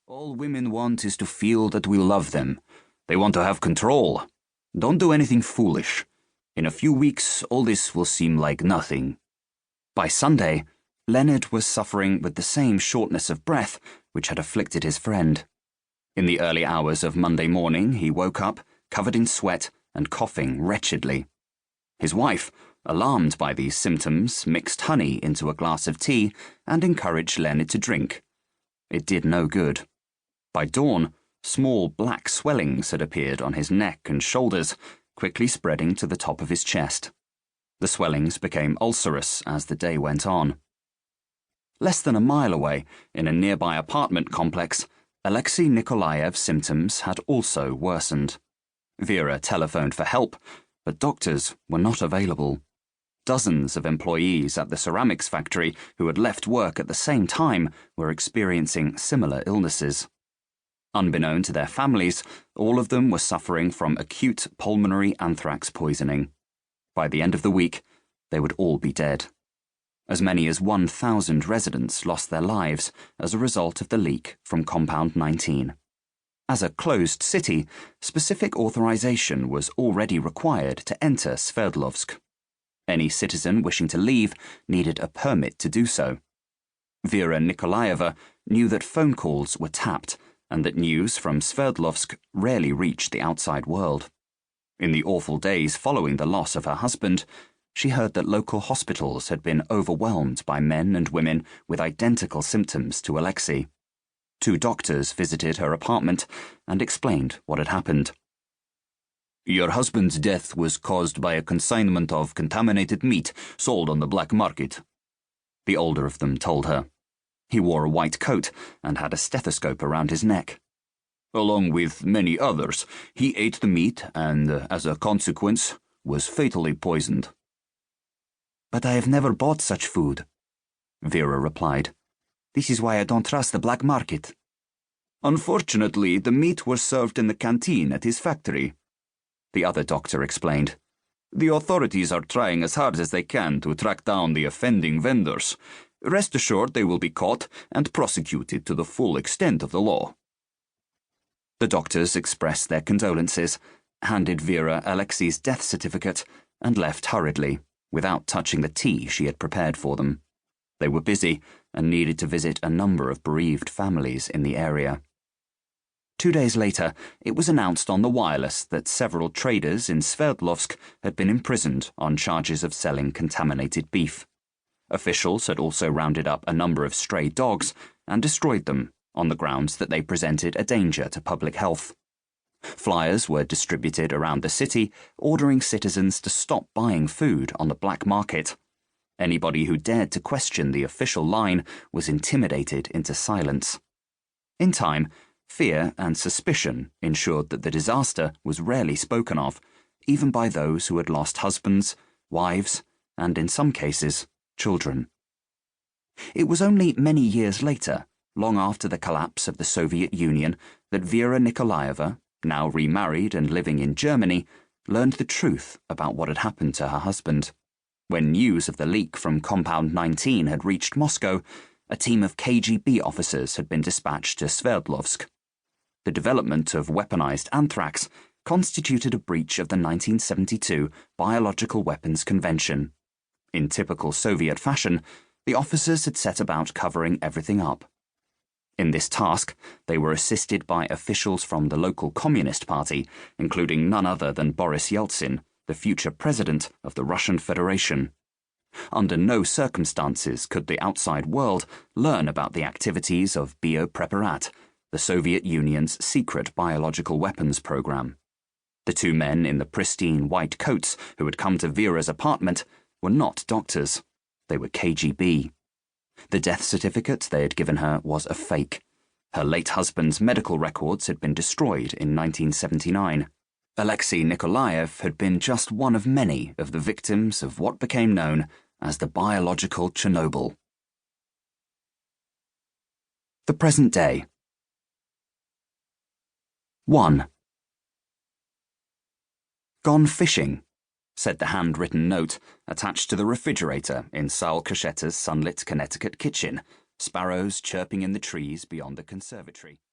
All women want is to feel that we love them. They want to have control. Don't do anything foolish. In a few weeks, all this will seem like nothing." By Sunday, Leonard was suffering with the same shortness of breath which had afflicted his friend. In the early hours of Monday morning, he woke up, covered in sweat and coughing wretchedly. His wife, alarmed by these symptoms, mixed honey into a glass of tea and encouraged Leonard to drink. It did no good. By dawn, small black swellings had appeared on his neck and shoulders, quickly spreading to the top of his chest. The swellings became ulcerous as the day went on. Less than a mile away, in a nearby apartment complex, Alexei Nikolaev's symptoms had also worsened. Vera telephoned for help, but doctors were not available. Dozens of employees at the ceramics factory who had left work at the same time were experiencing similar illnesses. Unbeknown to their families, all of them were suffering from acute pulmonary anthrax poisoning. By the end of the week, they would all be dead. As many as 1,000 residents lost their lives as a result of the leak from Compound 19. As a closed city, specific authorization was already required to enter Sverdlovsk. Any citizen wishing to leave needed a permit to do so. Vera Nikolaeva knew that phone calls were tapped and that news from Sverdlovsk rarely reached the outside world. In the awful days following the loss of her husband, she heard that local hospitals had been overwhelmed by men and women with identical symptoms to Alexei. 2 doctors visited her apartment and explained what had happened. "Your husband's death was caused by a consignment of contaminated meat sold on the black market," the older of them told her. He wore a white coat and had a stethoscope around his neck. "Along with many others, he ate the meat and, as a consequence, was fatally poisoned." "But I have never bought such food," Vera replied. "This is why I don't trust the black market." "Unfortunately, the meat was served in the canteen at his factory," the other doctor explained. "The authorities are trying as hard as they can to track down the offending vendors. Rest assured they will be caught and prosecuted to the full extent of the law." The doctors expressed their condolences, handed Vera Alexei's death certificate, and left hurriedly, without touching the tea she had prepared for them. They were busy and needed to visit a number of bereaved families in the area. 2 days later, it was announced on the wireless that several traders in Sverdlovsk had been imprisoned on charges of selling contaminated beef. Officials had also rounded up a number of stray dogs and destroyed them on the grounds that they presented a danger to public health. Flyers were distributed around the city, ordering citizens to stop buying food on the black market. Anybody who dared to question the official line was intimidated into silence. In time, fear and suspicion ensured that the disaster was rarely spoken of, even by those who had lost husbands, wives, and in some cases, children. It was only many years later, long after the collapse of the Soviet Union, that Vera Nikolaeva, now remarried and living in Germany, learned the truth about what had happened to her husband. When news of the leak from Compound 19 had reached Moscow, a team of KGB officers had been dispatched to Sverdlovsk. The development of weaponized anthrax constituted a breach of the 1972 Biological Weapons Convention. In typical Soviet fashion, the officers had set about covering everything up. In this task, they were assisted by officials from the local Communist Party, including none other than Boris Yeltsin, the future president of the Russian Federation. Under no circumstances could the outside world learn about the activities of Biopreparat, the Soviet Union's secret biological weapons program. The 2 men in the pristine white coats who had come to Vera's apartment were not doctors. They were KGB. The death certificate they had given her was a fake. Her late husband's medical records had been destroyed in 1979. Alexei Nikolaev had been just one of many of the victims of what became known as the biological Chernobyl. The present day. 1. "Gone fishing," said the handwritten note attached to the refrigerator in Saul Cachetta's sunlit Connecticut kitchen, sparrows chirping in the trees beyond the conservatory.